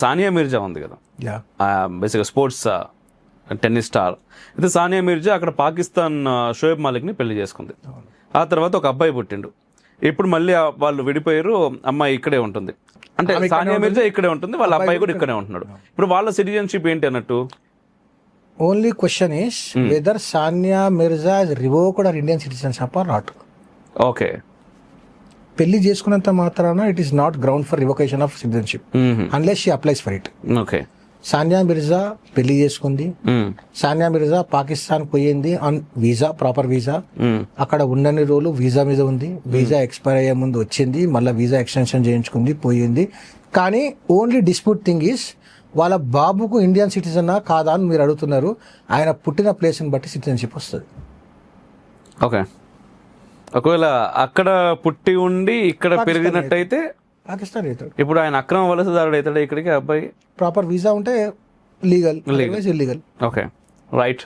సానియా మిర్జా ఉంది కదా, యా బేసిక్గా స్పోర్ట్స్ టెన్నిస్ స్టార్. అయితే సానియా మిర్జా అక్కడ పాకిస్తాన్ షోయబ్ మాలిక్ని పెళ్లి చేసుకుంది. ఆ తర్వాత ఒక అబ్బాయి పుట్టిండు. ఇప్పుడు మళ్ళీ వాళ్ళు విడిపోయారు, అమ్మాయి ఇక్కడే ఉంటుంది. అంటే సానియా మిర్జా ఇక్కడే ఉంటుంది, వాళ్ళ అబ్బాయి కూడా ఇక్కడే ఉంటున్నాడు. ఇప్పుడు వాళ్ళ సిటిజన్షిప్ ఏంటి అన్నట్టు? Only question is whether Sania Mirza is revoked or Indian citizenship or not. Okay, పెళ్లి చేసుకున్నంత మాత్రాన it is not ground for revocation of citizenship unless she applies for it. Okay, Sania Mirza పెళ్లి చేసుకుంది. సానియా మిర్జా పాకిస్తాన్ పోయింది ఆన్ వీసా, ప్రాపర్ వీసా. అక్కడ ఉండని రోజులు వీసా మీద ఉంది. వీసా ఎక్స్పైర్ అయ్యే ముందు వచ్చింది, మళ్ళీ వీసా ఎక్స్టెన్షన్ చేయించుకుంది, పోయింది. కానీ ఓన్లీ డిస్ప్యూట్ థింగ్ ఈస్ వాళ్ళ బాబుకు ఇండియన్ సిటిజనా కాదా అని మీరు అడుగుతున్నారు. ఆయన పుట్టిన ప్లేస్ని బట్టి సిటిజన్షిప్ వస్తుంది. ఓకే, ఒకవేళ అక్కడ పుట్టి ఉండి ఇక్కడ పెరిగినట్టయితే పాకిస్తాన్ అవుతాడు. ఇప్పుడు ఆయన అక్రమ వలసదారుడు అవుతాడు ఇక్కడికి అబ్బాయి. ప్రాపర్ వీసా ఉంటే లీగల్, ఇల్లీగల్. Okay, right.